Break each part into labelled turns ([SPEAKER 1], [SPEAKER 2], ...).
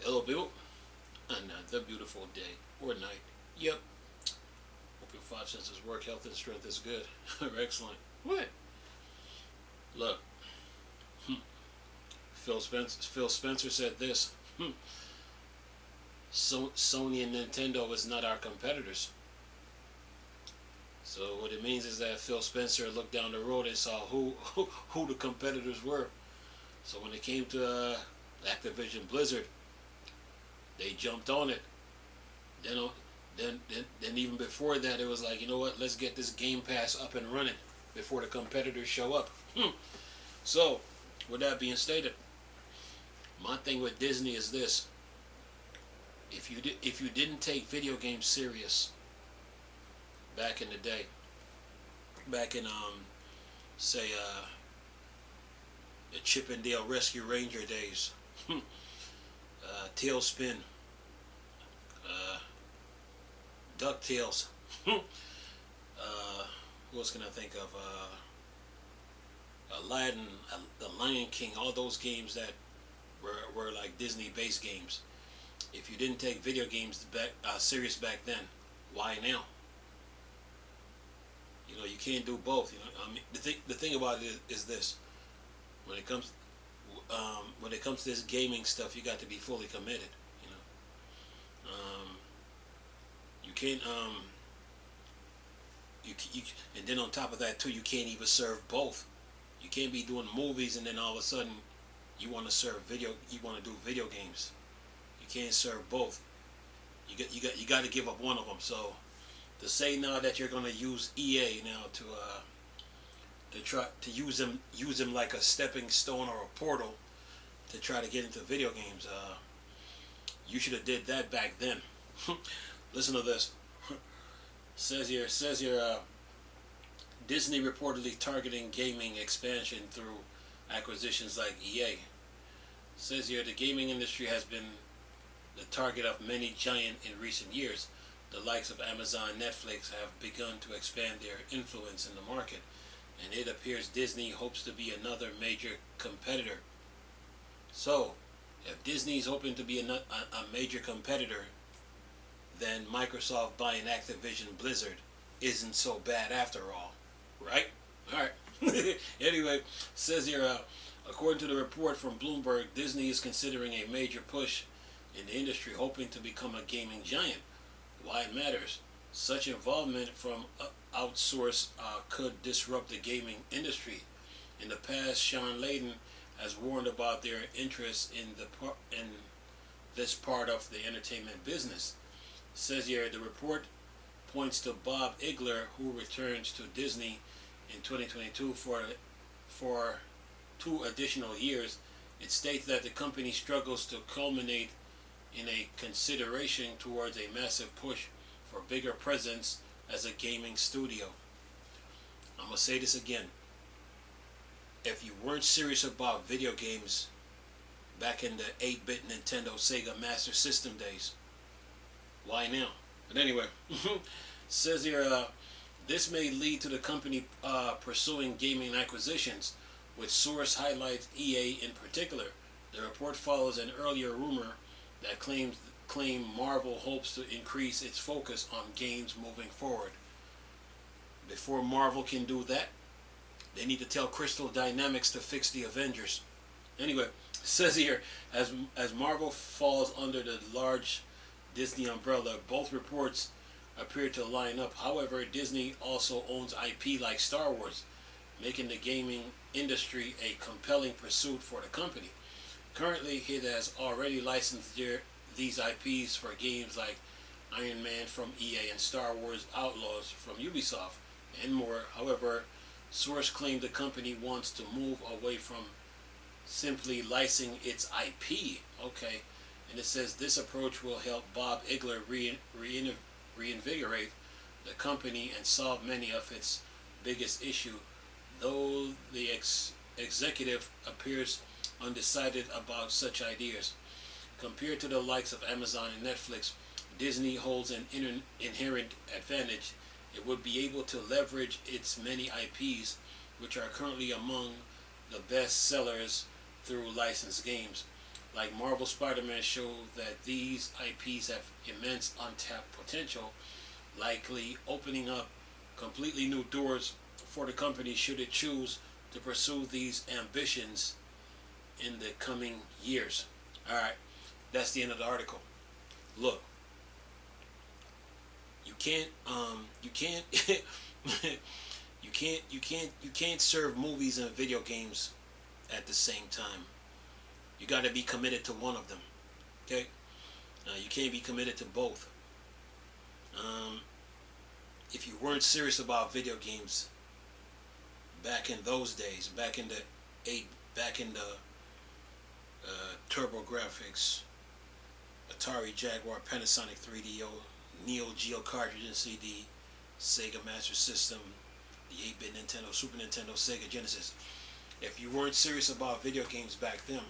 [SPEAKER 1] Hello, people. Another beautiful day or night. Yep. Hope your five senses work. Health and strength is good. Excellent. What? Look, Phil Spencer said this. Sony and Nintendo is not our competitors. So what it means is that Phil Spencer looked down the road and saw who the competitors were. So when it came to Activision Blizzard, they jumped on it. Then, then even before that, it was like, you know what? Let's get this Game Pass up and running before the competitors show up. So, with that being stated, my thing with Disney is this: if you didn't take video games serious back in the day, back in say the Chip and Dale Rescue Ranger days, Tailspin, uh, DuckTales. What else can I think of? Aladdin, The Lion King, all those games that were like Disney-based games. If you didn't take video games back serious back then, why now? You know, you can't do both. You know, I mean, the thing about it is this: when it comes to this gaming stuff, you got to be fully committed. You know, you can't and then on top of that too, you can't even serve both. You can't be doing movies and then all of a sudden you want to do video games. You can't serve both. You got to give up one of them. So to say now that you're going to use EA now to try to use them like a stepping stone or a portal to try to get into video games, you should have did that back then. Listen to this. Says here, Disney reportedly targeting gaming expansion through acquisitions like EA. Says here, the gaming industry has been the target of many giants in recent years. The likes of Amazon and Netflix have begun to expand their influence in the market, and it appears Disney hopes to be another major competitor. So, if Disney's hoping to be a major competitor, then Microsoft buying Activision Blizzard isn't so bad after all, right? All right. Anyway, says here, according to the report from Bloomberg, Disney is considering a major push in the industry, hoping to become a gaming giant. Why it matters? Such involvement from outsource could disrupt the gaming industry. In the past, Sean Layden has warned about their interest in this part of the entertainment business. It says here the report points to Bob Iger, who returns to Disney in 2022 for 2 additional years. It states that the company struggles to culminate in a consideration towards a massive push for bigger presence as a gaming studio. I'm going to say this again. If you weren't serious about video games back in the 8-bit Nintendo Sega Master System days, why now? But anyway, says here, this may lead to the company pursuing gaming acquisitions, with source highlights EA in particular. The report follows an earlier rumor that claim Marvel hopes to increase its focus on games moving forward. Before Marvel can do that, they need to tell Crystal Dynamics to fix the Avengers. Anyway, says here, as Marvel falls under the large Disney umbrella, both reports appear to line up. However, Disney also owns IP like Star Wars, making the gaming industry a compelling pursuit for the company. Currently, it has already licensed these IPs for games like Iron Man from EA and Star Wars Outlaws from Ubisoft, and more. However, source claim the company wants to move away from simply licensing its IP. Okay, and it says this approach will help Bob Iger reinvigorate the company and solve many of its biggest issues, though the executive appears undecided about such ideas. Compared to the likes of Amazon and Netflix, Disney holds an inherent advantage. It would be able to leverage its many IPs, which are currently among the best sellers, through licensed games. like Marvel Spider-Man show that these IPs have immense untapped potential, likely opening up completely new doors for the company should it choose to pursue these ambitions in the coming years. All right, that's the end of the article. Look, you can't, you can't serve movies and video games at the same time. You got to be committed to one of them. Okay, you can't be committed to both. Um, if you weren't serious about video games back in those days, back in the back in the Turbo Graphics, Atari Jaguar, Panasonic 3DO, Neo Geo cartridge and CD, Sega Master System, the 8-bit Nintendo, Super Nintendo, Sega Genesis. If you weren't serious about video games back then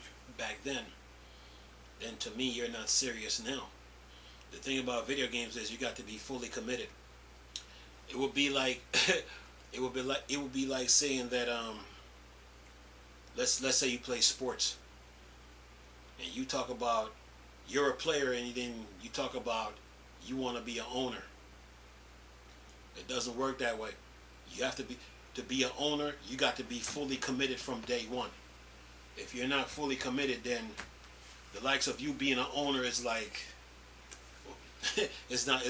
[SPEAKER 1] to me you're not serious now. The thing about video games is you got to be fully committed. It would be like it would be like saying that let's say you play sports and you talk about you're a player and then you talk about you want to be an owner. It doesn't work that way. You have to be an owner, you got to be fully committed from day one. If you're not fully committed, then the likes of you being an owner is like it's not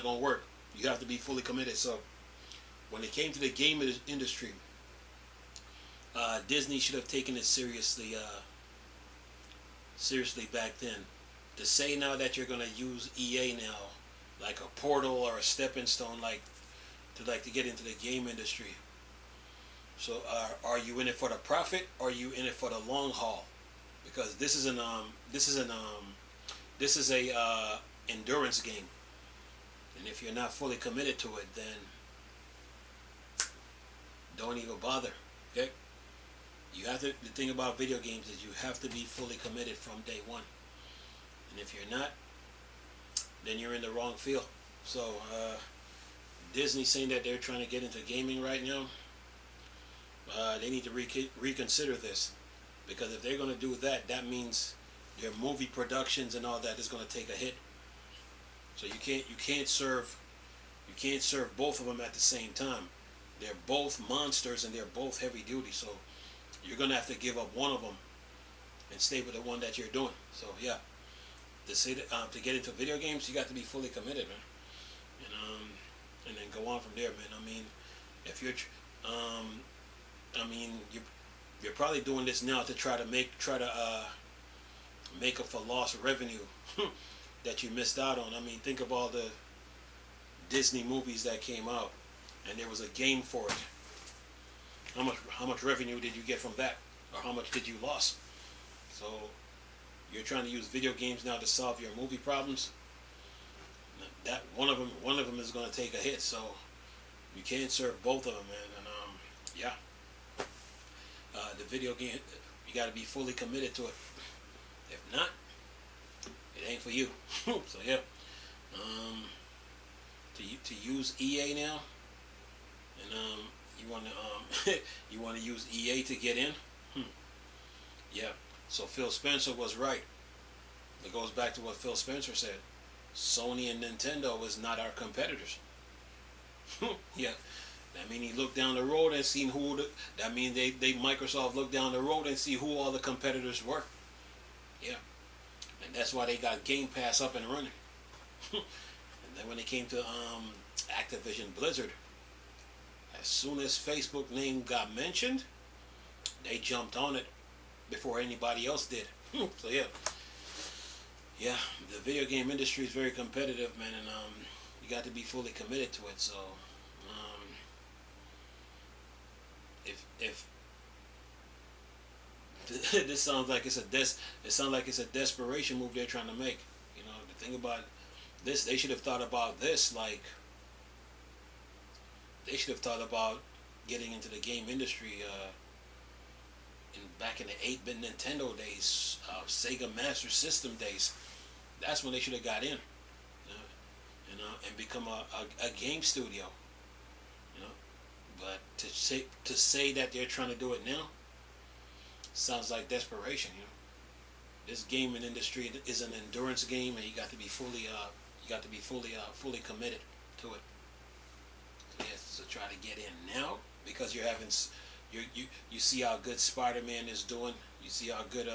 [SPEAKER 1] gonna work. You have to be fully committed. So when it came to the game industry, Disney should have taken it seriously back then. To say now that you're gonna use EA now like a portal or a stepping stone to get into the game industry. So are you in it for the profit or are you in it for the long haul? Because this is a endurance game. And if you're not fully committed to it, then don't even bother. Okay? The thing about video games is you have to be fully committed from day one. And if you're not, then you're in the wrong field. So Disney saying that they're trying to get into gaming right now, they need to reconsider this, because if they're going to do that, that means their movie productions and all that is going to take a hit. So you can't serve both of them at the same time. They're both monsters and they're both heavy duty. So you're going to have to give up one of them and stay with the one that you're doing. So yeah, to get into video games, you got to be fully committed, man. And then go on from there, man. I mean, if you're you're probably doing this now to try to make up for lost revenue that you missed out on. I mean, think of all the Disney movies that came out, and there was a game for it. How much revenue did you get from that, or how much did you lose? So you're trying to use video games now to solve your movie problems. That one of them is going to take a hit. So you can't serve both of them, man. And yeah. The video game, you got to be fully committed to it. If not, it ain't for you. So yeah, to use EA now, and you want to use EA to get in. Yeah. So Phil Spencer was right. It goes back to what Phil Spencer said. Sony and Nintendo is not our competitors. Yeah. That mean he looked down the road and seen that mean they Microsoft looked down the road and see who all the competitors were. Yeah. And that's why they got Game Pass up and running. And then when it came to Activision Blizzard, as soon as Facebook name got mentioned, they jumped on it before anybody else did. So yeah. Yeah, the video game industry is very competitive, man, and you got to be fully committed to it. So if this sounds like it's a desperation move they're trying to make. You know, the thing about this, they should have thought about this. Like, they should have thought about getting into the game industry back in the 8-bit Nintendo days, Sega Master System days. That's when they should have got in, and become a game studio. You know, but to say that they're trying to do it now sounds like desperation. You know, this gaming industry is an endurance game, and you got to be fully committed to it. So, yes, so try to get in now because you're having you see how good Spider-Man is doing. You see how good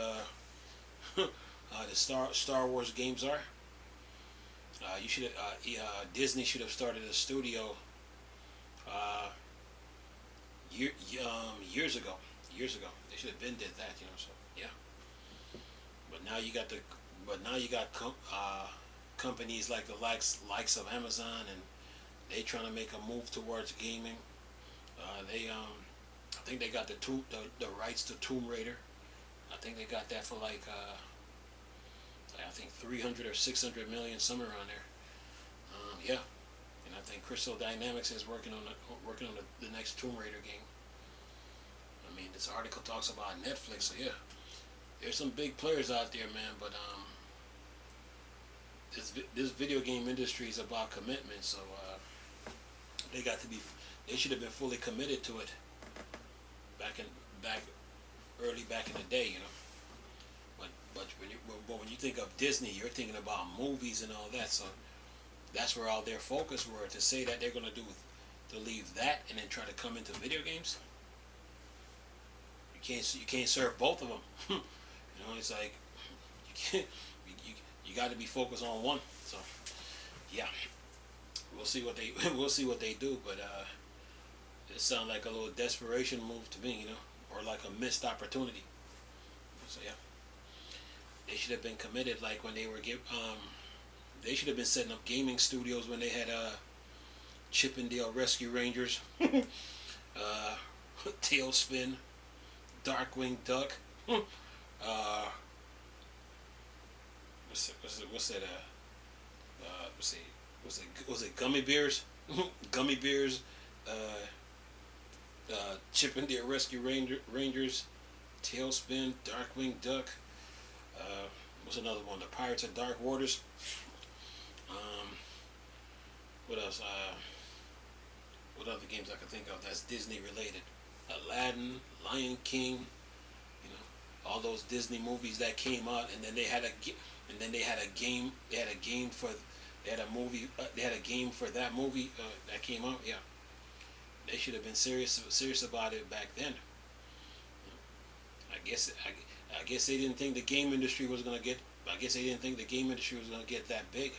[SPEAKER 1] the Star Wars games are. You should Disney should have started a studio uh, years ago. Years ago, they should have been did that. So yeah. But now you got companies like the likes of Amazon, and they trying to make a move towards gaming. I think they got the rights to Tomb Raider. I think they got that for like I think 300 or 600 million, somewhere around there. Yeah, and I think Crystal Dynamics is working on the next Tomb Raider game. I mean, this article talks about Netflix, so yeah, there's some big players out there, man. But this video game industry is about commitment, so they should have been fully committed to it back in the day. But when you think of Disney, you're thinking about movies and all that. So that's where all their focus were. To say that they're going to leave that and then try to come into video games, you can't serve both of them. It's like you got to be focused on one. So yeah, we'll see what they do. But it sounds like a little desperation move to me, or like a missed opportunity. So yeah. They should have been committed, like when they were they should have been setting up gaming studios when they had Chip 'n Dale Rescue Rangers, Tailspin, Darkwing Duck. What's that? Was it Gummy Bears? Gummy Bears. Chip 'n Dale Rescue Rangers, Tailspin, Darkwing Duck. What's another one? The Pirates of Dark Waters. What else? What other games I can think of that's Disney related? Aladdin, Lion King. All those Disney movies that came out, and then they had a game. They had a game for that movie that came out. Yeah, they should have been serious about it back then. I guess they didn't think the game industry was gonna get. I guess they didn't think the game industry was gonna get that big.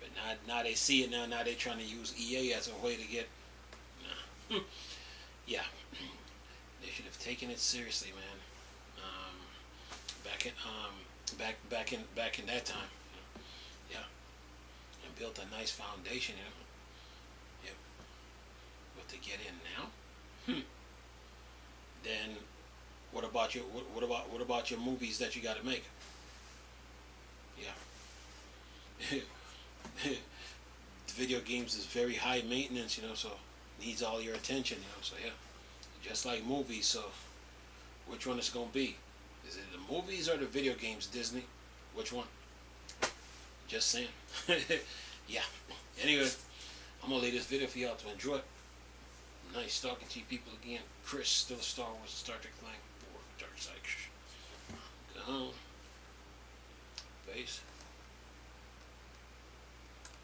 [SPEAKER 1] But now they see it now. Now they're trying to use EA as a way to get. Yeah, they should have taken it seriously, man. Back in that time. Yeah, and built a nice foundation. Yep. But to get in now, then. What about your movies that you got to make? Yeah. Video games is very high maintenance, so needs all your attention, So yeah, just like movies. So which one is it gonna be? Is it the movies or the video games, Disney? Which one? Just saying. Yeah. Anyway, I'm gonna leave this video for y'all to enjoy. Nice talking to you people again. Chris, still a Star Wars and Star Trek thing. Dark side. Go home. Base.